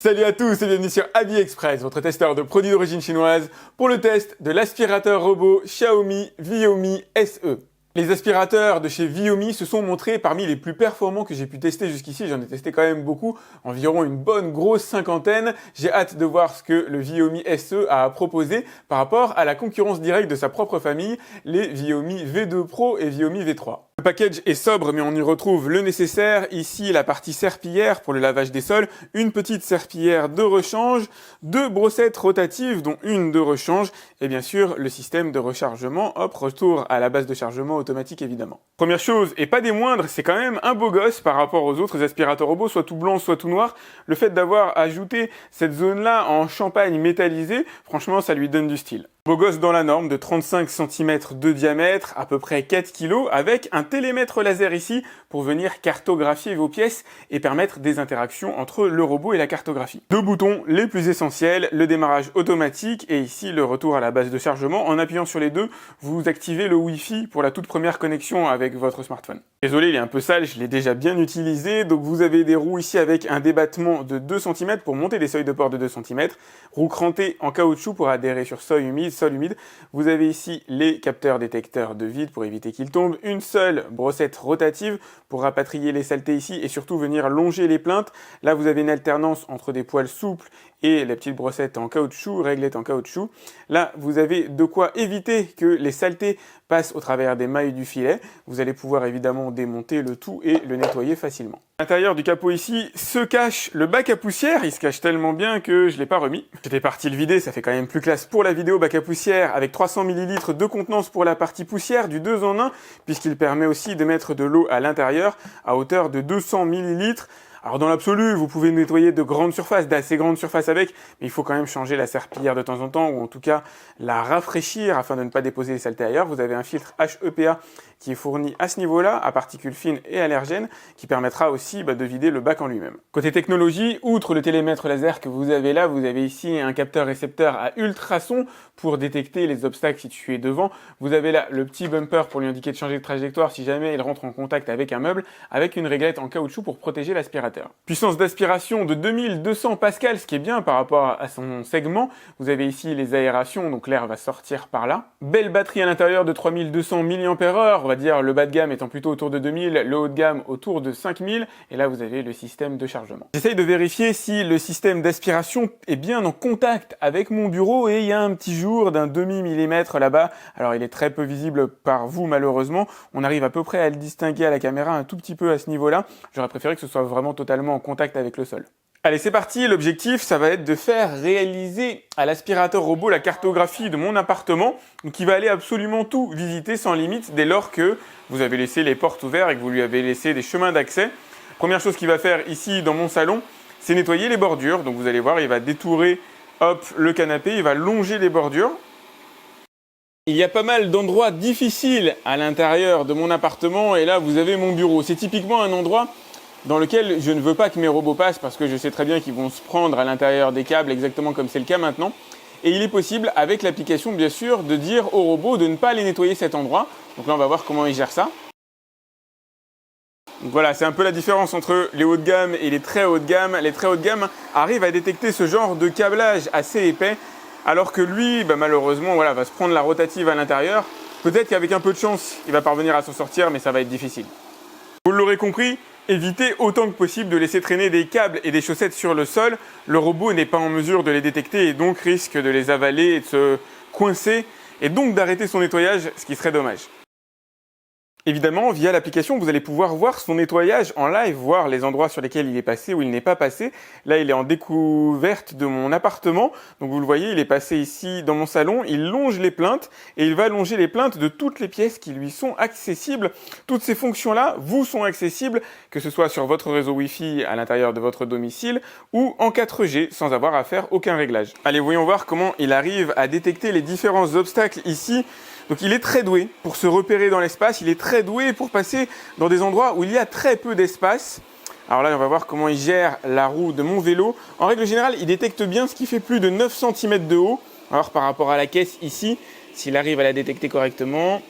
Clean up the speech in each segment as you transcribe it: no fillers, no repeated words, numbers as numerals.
Salut à tous et bienvenue sur AliExpress, votre testeur de produits d'origine chinoise pour le test de l'aspirateur robot Xiaomi Viomi SE. Les aspirateurs de chez Viomi se sont montrés parmi les plus performants que j'ai pu tester jusqu'ici. J'en ai testé quand même beaucoup, environ une bonne grosse cinquantaine. J'ai hâte de voir ce que le Viomi SE a à proposer par rapport à la concurrence directe de sa propre famille, les Viomi V2 Pro et Viomi V3. Le package est sobre mais on y retrouve le nécessaire. Ici la partie serpillière pour le lavage des sols, une petite serpillière de rechange, deux brossettes rotatives dont une de rechange et bien sûr le système de rechargement, hop, retour à la base de chargement automatique évidemment. Première chose et pas des moindres, c'est quand même un beau gosse par rapport aux autres aspirateurs robots, soit tout blanc soit tout noir. Le fait d'avoir ajouté cette zone là en champagne métallisé, franchement ça lui donne du style. Beau gosse dans la norme de 35 cm de diamètre, à peu près 4 kg, avec un télémètre laser ici pour venir cartographier vos pièces et permettre des interactions entre le robot et la cartographie. Deux boutons les plus essentiels, le démarrage automatique et ici le retour à la base de chargement. En appuyant sur les deux, vous activez le Wi-Fi pour la toute première connexion avec votre smartphone. Désolé, il est un peu sale, je l'ai déjà bien utilisé. Donc vous avez des roues ici avec un débattement de 2 cm pour monter des seuils de port de 2 cm. Roues crantées en caoutchouc pour adhérer sur sol humide. Vous avez ici les capteurs détecteurs de vide pour éviter qu'ils tombent, une seule brossette rotative pour rapatrier les saletés ici et surtout venir longer les plinthes. Là vous avez une alternance entre des poils souples et la petite brossette en caoutchouc, réglette en caoutchouc. Là vous avez de quoi éviter que les saletés passent au travers des mailles du filet. Vous allez pouvoir évidemment démonter le tout et le nettoyer facilement. À l'intérieur du capot ici se cache le bac à poussière, il se cache tellement bien que je l'ai pas remis. J'étais parti le vider, ça fait quand même plus classe pour la vidéo. Bac à poussière avec 300 ml de contenance pour la partie poussière, du 2 en 1, puisqu'il permet aussi de mettre de l'eau à l'intérieur à hauteur de 200 ml. Alors dans l'absolu, vous pouvez nettoyer de grandes surfaces, d'assez grandes surfaces avec, mais il faut quand même changer la serpillière de temps en temps, ou en tout cas la rafraîchir afin de ne pas déposer les saletés ailleurs. Vous avez un filtre HEPA qui est fourni à ce niveau-là, à particules fines et allergènes, qui permettra aussi de vider le bac en lui-même. Côté technologie, outre le télémètre laser que vous avez là, vous avez ici un capteur récepteur à ultrasons pour détecter les obstacles situés devant. Vous avez là le petit bumper pour lui indiquer de changer de trajectoire si jamais il rentre en contact avec un meuble, avec une réglette en caoutchouc pour protéger l'aspirateur. Puissance d'aspiration de 2200 pascal, ce qui est bien par rapport à son segment. Vous avez ici les aérations, donc l'air va sortir par là. Belle batterie à l'intérieur de 3200 mAh, on va dire le bas de gamme étant plutôt autour de 2000, le haut de gamme autour de 5000, et là vous avez le système de chargement. J'essaye de vérifier si le système d'aspiration est bien en contact avec mon bureau, et il y a un petit jour d'un demi-millimètre là-bas. Alors il est très peu visible par vous malheureusement, on arrive à peu près à le distinguer à la caméra un tout petit peu à ce niveau-là. J'aurais préféré que ce soit vraiment totalement en contact avec le sol. Allez, c'est parti. L'objectif, ça va être de faire réaliser à l'aspirateur robot la cartographie de mon appartement, donc il va aller absolument tout visiter sans limite dès lors que vous avez laissé les portes ouvertes et que vous lui avez laissé des chemins d'accès. Première chose qu'il va faire ici dans mon salon, c'est nettoyer les bordures. Donc vous allez voir, il va détourer hop, le canapé, il va longer les bordures. Il y a pas mal d'endroits difficiles à l'intérieur de mon appartement et là vous avez mon bureau. C'est typiquement un endroit dans lequel je ne veux pas que mes robots passent parce que je sais très bien qu'ils vont se prendre à l'intérieur des câbles exactement comme c'est le cas maintenant. Et il est possible avec l'application bien sûr de dire au robot de ne pas aller nettoyer cet endroit. Donc là on va voir comment il gère ça. Donc voilà, c'est un peu la différence entre les hauts de gamme et les très hauts de gamme. Les très hauts de gamme arrivent à détecter ce genre de câblage assez épais alors que lui, malheureusement, voilà, va se prendre la rotative à l'intérieur. Peut-être qu'avec un peu de chance, il va parvenir à s'en sortir, mais ça va être difficile. Vous l'aurez compris, évitez autant que possible de laisser traîner des câbles et des chaussettes sur le sol. Le robot n'est pas en mesure de les détecter et donc risque de les avaler et de se coincer et donc d'arrêter son nettoyage, ce qui serait dommage. Évidemment, via l'application, vous allez pouvoir voir son nettoyage en live, voir les endroits sur lesquels il est passé ou il n'est pas passé. Là, il est en découverte de mon appartement. Donc, vous le voyez, il est passé ici dans mon salon. Il longe les plinthes et il va longer les plinthes de toutes les pièces qui lui sont accessibles. Toutes ces fonctions-là vous sont accessibles, que ce soit sur votre réseau Wi-Fi à l'intérieur de votre domicile ou en 4G sans avoir à faire aucun réglage. Allez, voyons voir comment il arrive à détecter les différents obstacles ici. Donc il est très doué pour se repérer dans l'espace, il est très doué pour passer dans des endroits où il y a très peu d'espace. Alors là, on va voir comment il gère la roue de mon vélo. En règle générale, il détecte bien ce qui fait plus de 9 cm de haut. Alors par rapport à la caisse ici, s'il arrive à la détecter correctement,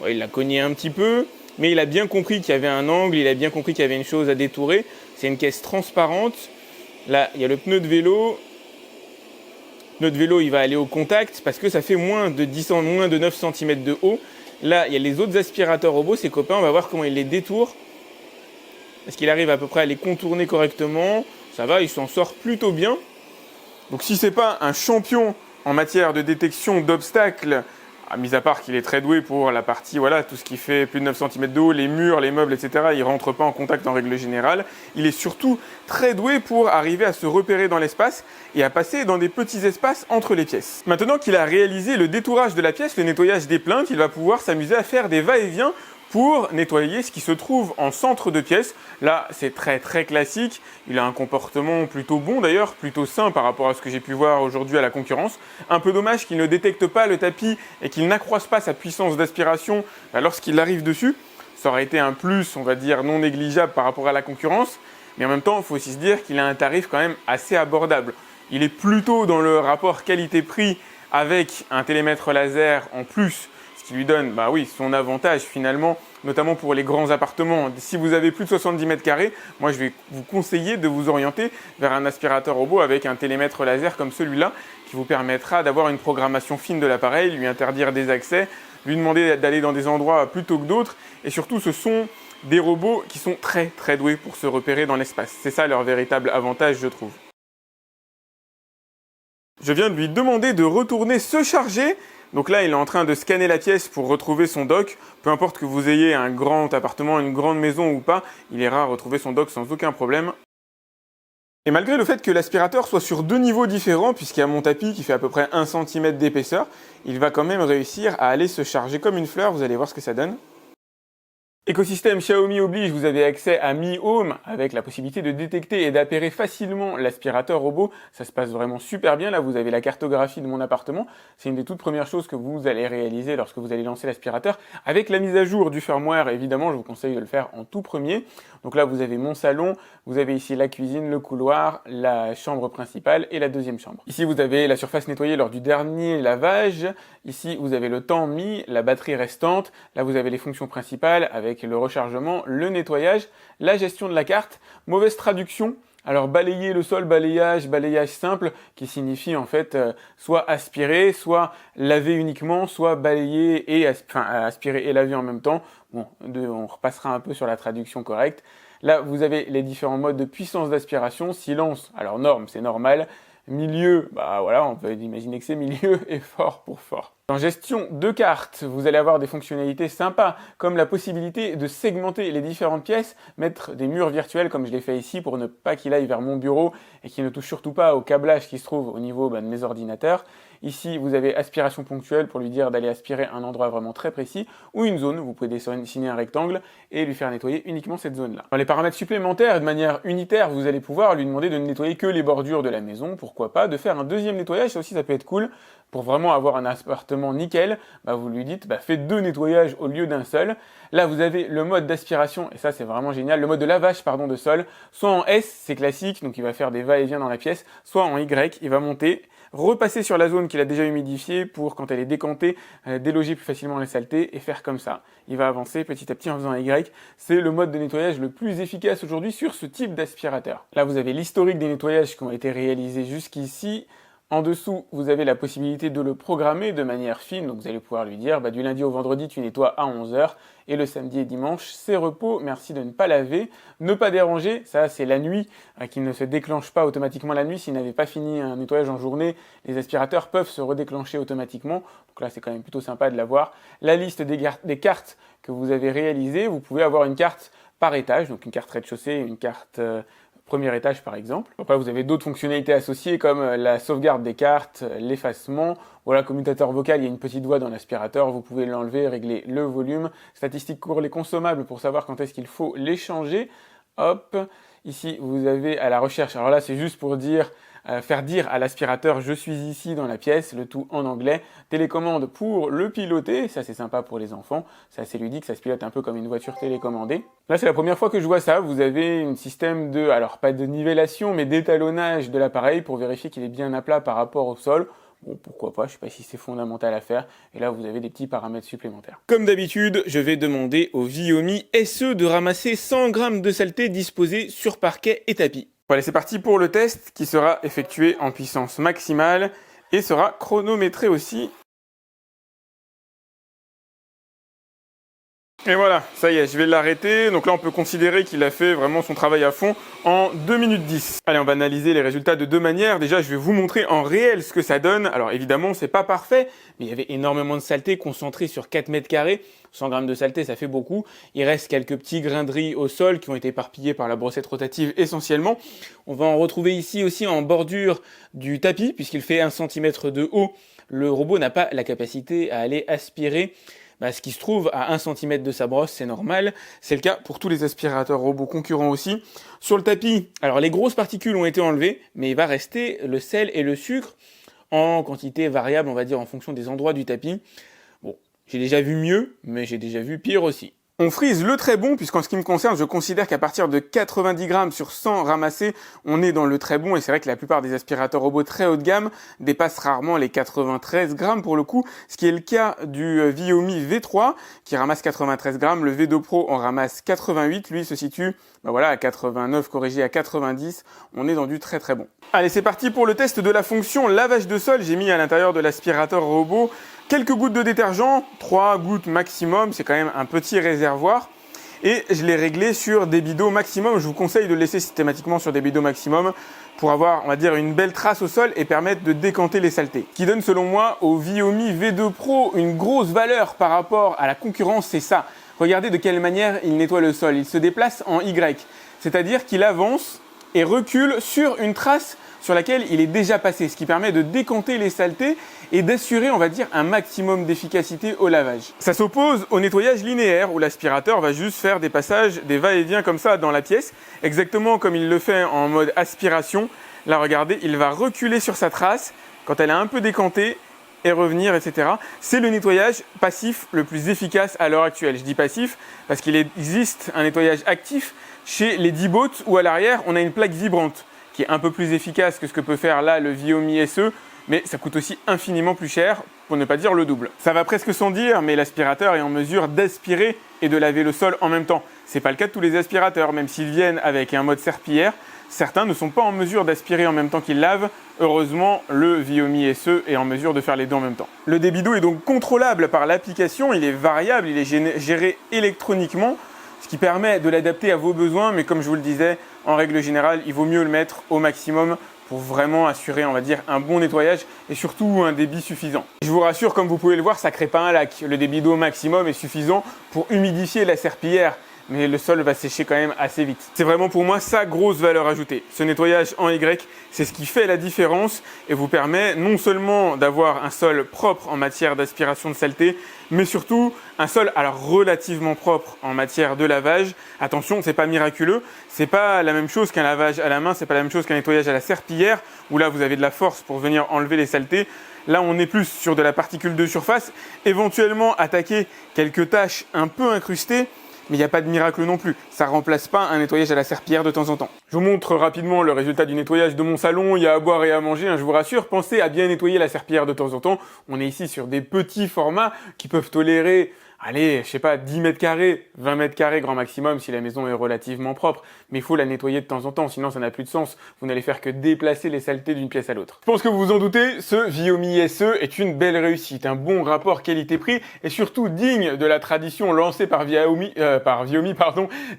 il l'a cogné un petit peu, mais il a bien compris qu'il y avait un angle, il a bien compris qu'il y avait une chose à détourer. C'est une caisse transparente. Là, il y a le pneu de vélo. Le pneu de vélo, il va aller au contact parce que ça fait moins de 9 cm de haut. Là, il y a les autres aspirateurs robots, ses copains. On va voir comment il les détourne. Est-ce qu'il arrive à peu près à les contourner correctement? Ça va, il s'en sort plutôt bien. Donc si c'est pas un champion en matière de détection d'obstacles, mis à part qu'il est très doué pour la partie, voilà, tout ce qui fait plus de 9 cm de haut, les murs, les meubles, etc., il ne rentre pas en contact en règle générale. Il est surtout très doué pour arriver à se repérer dans l'espace et à passer dans des petits espaces entre les pièces. Maintenant qu'il a réalisé le détourage de la pièce, le nettoyage des plinthes, il va pouvoir s'amuser à faire des va-et-vient pour nettoyer ce qui se trouve en centre de pièce. Là, c'est très classique. Il a un comportement plutôt bon d'ailleurs, plutôt sain par rapport à ce que j'ai pu voir aujourd'hui à la concurrence. Un peu dommage qu'il ne détecte pas le tapis et qu'il n'accroisse pas sa puissance d'aspiration lorsqu'il arrive dessus. Ça aurait été un plus, on va dire, non négligeable par rapport à la concurrence. Mais en même temps, il faut aussi se dire qu'il a un tarif quand même assez abordable. Il est plutôt dans le rapport qualité-prix avec un télémètre laser en plus, qui lui donne son avantage finalement, notamment pour les grands appartements. Si vous avez plus de 70 mètres carrés, moi je vais vous conseiller de vous orienter vers un aspirateur robot avec un télémètre laser comme celui-là qui vous permettra d'avoir une programmation fine de l'appareil, lui interdire des accès, lui demander d'aller dans des endroits plutôt que d'autres. Et surtout, ce sont des robots qui sont très doués pour se repérer dans l'espace. C'est ça leur véritable avantage, je trouve. Je viens de lui demander de retourner se charger. Donc là, il est en train de scanner la pièce pour retrouver son dock. Peu importe que vous ayez un grand appartement, une grande maison ou pas, il ira retrouver son dock sans aucun problème. Et malgré le fait que l'aspirateur soit sur deux niveaux différents, puisqu'il y a mon tapis qui fait à peu près 1 cm d'épaisseur, il va quand même réussir à aller se charger comme une fleur. Vous allez voir ce que ça donne. Écosystème Xiaomi oblige, vous avez accès à Mi Home avec la possibilité de détecter et d'appairer facilement l'aspirateur robot. Ça se passe vraiment super bien. Là, vous avez la cartographie de mon appartement. C'est une des toutes premières choses que vous allez réaliser lorsque vous allez lancer l'aspirateur. Avec la mise à jour du firmware, évidemment, je vous conseille de le faire en tout premier. Donc là, vous avez mon salon, vous avez ici la cuisine, le couloir, la chambre principale et la deuxième chambre. Ici, vous avez la surface nettoyée lors du dernier lavage. Ici, vous avez le temps mis, la batterie restante. Là, vous avez les fonctions principales avec le rechargement, le nettoyage, la gestion de la carte. Mauvaise traduction. Alors balayer le sol, balayage simple, qui signifie en fait soit aspirer, soit laver uniquement, soit balayer et aspirer et laver en même temps. Bon, on repassera un peu sur la traduction correcte. Là, vous avez les différents modes de puissance d'aspiration. Silence, alors norme, c'est normal. Milieu, voilà, on peut imaginer que c'est milieu et fort pour fort. En gestion de cartes, vous allez avoir des fonctionnalités sympas, comme la possibilité de segmenter les différentes pièces, mettre des murs virtuels comme je l'ai fait ici pour ne pas qu'il aille vers mon bureau et qu'il ne touche surtout pas au câblage qui se trouve au niveau de mes ordinateurs. Ici, vous avez aspiration ponctuelle pour lui dire d'aller aspirer un endroit vraiment très précis ou une zone. Vous pouvez dessiner un rectangle et lui faire nettoyer uniquement cette zone-là. Dans les paramètres supplémentaires, de manière unitaire, vous allez pouvoir lui demander de ne nettoyer que les bordures de la maison. Pourquoi pas de faire un deuxième nettoyage, ça aussi ça peut être cool. Pour vraiment avoir un appartement nickel, vous lui dites faites 2 nettoyages au lieu d'un seul. Là, vous avez le mode d'aspiration, et ça c'est vraiment génial, le mode de lavage de sol, soit en S, c'est classique, donc il va faire des va-et-vient dans la pièce, soit en Y, il va monter, repasser sur la zone qu'il a déjà humidifiée pour, quand elle est décantée, déloger plus facilement les saletés et faire comme ça. Il va avancer petit à petit en faisant un Y. C'est le mode de nettoyage le plus efficace aujourd'hui sur ce type d'aspirateur. Là, vous avez l'historique des nettoyages qui ont été réalisés jusqu'ici. En dessous, vous avez la possibilité de le programmer de manière fine, donc vous allez pouvoir lui dire du lundi au vendredi tu nettoies à 11h et le samedi et dimanche c'est repos, merci de ne pas laver, ne pas déranger, ça c'est la nuit qui ne se déclenche pas automatiquement la nuit. S'il n'avait pas fini un nettoyage en journée, les aspirateurs peuvent se redéclencher automatiquement, donc là c'est quand même plutôt sympa de l'avoir. La liste des cartes que vous avez réalisées, vous pouvez avoir une carte par étage, donc une carte rez-de-chaussée, une carte premier étage par exemple. Après vous avez d'autres fonctionnalités associées comme la sauvegarde des cartes, l'effacement. Voilà, commutateur vocal, il y a une petite voix dans l'aspirateur, vous pouvez l'enlever, régler le volume. Statistiques pour les consommables pour savoir quand est-ce qu'il faut les changer. Hop, ici vous avez à la recherche, alors là c'est juste pour dire faire dire à l'aspirateur je suis ici dans la pièce, le tout en anglais. Télécommande pour le piloter, ça c'est sympa pour les enfants, c'est assez ludique, ça se pilote un peu comme une voiture télécommandée. Là c'est la première fois que je vois ça, vous avez un système de, alors pas de nivellation mais d'étalonnage de l'appareil pour vérifier qu'il est bien à plat par rapport au sol. Bon, pourquoi pas, je sais pas si c'est fondamental à faire. Et là, vous avez des petits paramètres supplémentaires. Comme d'habitude, je vais demander au Viomi SE de ramasser 100 grammes de saleté disposés sur parquet et tapis. Voilà, c'est parti pour le test qui sera effectué en puissance maximale et sera chronométré aussi. Et voilà, ça y est, je vais l'arrêter. Donc là, on peut considérer qu'il a fait vraiment son travail à fond en 2 minutes 10. Allez, on va analyser les résultats de deux manières. Déjà, je vais vous montrer en réel ce que ça donne. Alors évidemment, c'est pas parfait, mais il y avait énormément de saleté concentrée sur 4 mètres carrés. 100 grammes de saleté, ça fait beaucoup. Il reste quelques petits grains de riz au sol qui ont été éparpillés par la brossette rotative essentiellement. On va en retrouver ici aussi en bordure du tapis, puisqu'il fait 1 cm de haut. Le robot n'a pas la capacité à aller aspirer ce qui se trouve à 1 cm de sa brosse, c'est normal. C'est le cas pour tous les aspirateurs robots concurrents aussi. Sur le tapis, alors les grosses particules ont été enlevées, mais il va rester le sel et le sucre en quantité variable, on va dire, en fonction des endroits du tapis. Bon, j'ai déjà vu mieux, mais j'ai déjà vu pire aussi. On frise le très bon, puisqu'en ce qui me concerne, je considère qu'à partir de 90 grammes sur 100 ramassés, on est dans le très bon, et c'est vrai que la plupart des aspirateurs robots très haut de gamme dépassent rarement les 93 grammes pour le coup, ce qui est le cas du Viomi V3, qui ramasse 93 grammes, le V2 Pro en ramasse 88, lui se situe à 89 corrigé à 90, on est dans du très très bon. Allez, c'est parti pour le test de la fonction lavage de sol. J'ai mis à l'intérieur de l'aspirateur robot quelques gouttes de détergent, 3 gouttes maximum, c'est quand même un petit réservoir. Et je l'ai réglé sur débit maximum. Je vous conseille de le laisser systématiquement sur débit maximum pour avoir, on va dire, une belle trace au sol et permettre de décanter les saletés. Ce qui donne, selon moi, au Viomi V2 Pro une grosse valeur par rapport à la concurrence, c'est ça. Regardez de quelle manière il nettoie le sol. Il se déplace en Y, c'est-à-dire qu'il avance et recule sur une trace sur laquelle il est déjà passé, ce qui permet de décanter les saletés et d'assurer, on va dire, un maximum d'efficacité au lavage. Ça s'oppose au nettoyage linéaire où l'aspirateur va juste faire des passages, des va-et-vient comme ça dans la pièce, exactement comme il le fait en mode aspiration. Là, regardez, il va reculer sur sa trace quand elle a un peu décanté et revenir, etc. C'est le nettoyage passif le plus efficace à l'heure actuelle. Je dis passif parce qu'il existe un nettoyage actif chez les D-Bots où à l'arrière, on a une plaque vibrante qui est un peu plus efficace que ce que peut faire là le Viomi SE, mais ça coûte aussi infiniment plus cher, pour ne pas dire le double. Ça va presque sans dire, mais l'aspirateur est en mesure d'aspirer et de laver le sol en même temps. C'est pas le cas de tous les aspirateurs, même s'ils viennent avec un mode serpillière, certains ne sont pas en mesure d'aspirer en même temps qu'ils lavent. Heureusement, le Viomi SE est en mesure de faire les deux en même temps. Le débit d'eau est donc contrôlable par l'application, il est variable, il est géré électroniquement, ce qui permet de l'adapter à vos besoins, mais comme je vous le disais, en règle générale, il vaut mieux le mettre au maximum pour vraiment assurer, on va dire, un bon nettoyage et surtout un débit suffisant. Je vous rassure, comme vous pouvez le voir, ça ne crée pas un lac. Le débit d'eau maximum est suffisant pour humidifier la serpillière, mais le sol va sécher quand même assez vite. C'est vraiment pour moi sa grosse valeur ajoutée. Ce nettoyage en Y, c'est ce qui fait la différence et vous permet non seulement d'avoir un sol propre en matière d'aspiration de saleté, mais surtout un sol alors relativement propre en matière de lavage. Attention, c'est pas miraculeux, c'est pas la même chose qu'un lavage à la main, c'est pas la même chose qu'un nettoyage à la serpillière où là vous avez de la force pour venir enlever les saletés. Là, on est plus sur de la particule de surface, éventuellement attaquer quelques taches un peu incrustées. Mais il n'y a pas de miracle non plus. Ça ne remplace pas un nettoyage à la serpillière de temps en temps. Je vous montre rapidement le résultat du nettoyage de mon salon. Il y a à boire et à manger, je vous rassure. Pensez à bien nettoyer la serpillière de temps en temps. On est ici sur des petits formats qui peuvent tolérer, allez, je sais pas, 10 mètres carrés, 20 mètres carrés grand maximum si la maison est relativement propre. Mais il faut la nettoyer de temps en temps, sinon ça n'a plus de sens. Vous n'allez faire que déplacer les saletés d'une pièce à l'autre. Je pense que vous vous en doutez, ce Viomi SE est une belle réussite, un bon rapport qualité-prix et surtout digne de la tradition lancée par Viomi,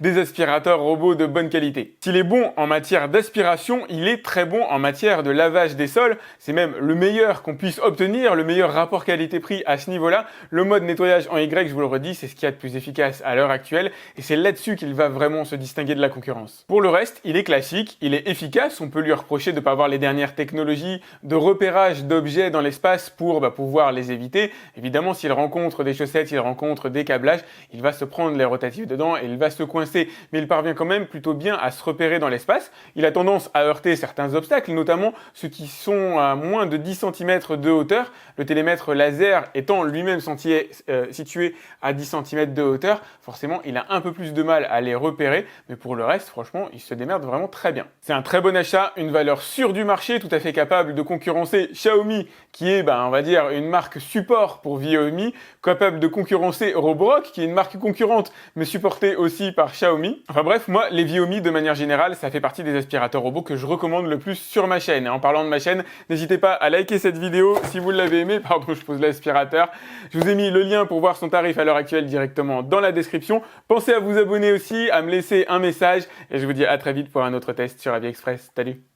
des aspirateurs robots de bonne qualité. S'il est bon en matière d'aspiration, il est très bon en matière de lavage des sols. C'est même le meilleur qu'on puisse obtenir, le meilleur rapport qualité-prix à ce niveau-là. Le mode nettoyage en Y, je vous le redis, c'est ce qu'il y a de plus efficace à l'heure actuelle et c'est là-dessus qu'il va vraiment se distinguer de la concurrence. Pour le reste, il est classique, il est efficace, on peut lui reprocher de ne pas avoir les dernières technologies de repérage d'objets dans l'espace pour pouvoir les éviter. Évidemment, s'il rencontre des chaussettes, s'il rencontre des câblages, il va se prendre les rotatifs dedans et il va se coincer. Mais il parvient quand même plutôt bien à se repérer dans l'espace. Il a tendance à heurter certains obstacles, notamment ceux qui sont à moins de 10 cm de hauteur. Le télémètre laser étant lui-même situé à 10 cm de hauteur. Forcément, il a un peu plus de mal à les repérer, mais pour le reste, franchement, il se démerde vraiment très bien. C'est un très bon achat, une valeur sûre du marché, tout à fait capable de concurrencer Xiaomi, qui est, on va dire, une marque support pour Viomi, capable de concurrencer Roborock, qui est une marque concurrente, mais supportée aussi par Xiaomi. Enfin bref, moi, les Viomi, de manière générale, ça fait partie des aspirateurs robots que je recommande le plus sur ma chaîne. Et en parlant de ma chaîne, n'hésitez pas à liker cette vidéo si vous l'avez aimé. Pardon, je pose l'aspirateur. Je vous ai mis le lien pour voir son tarif à l'heure actuelle directement dans la description. Pensez à vous abonner aussi, à me laisser un message, et je vous dis à très vite pour un autre test sur AliExpress. Salut!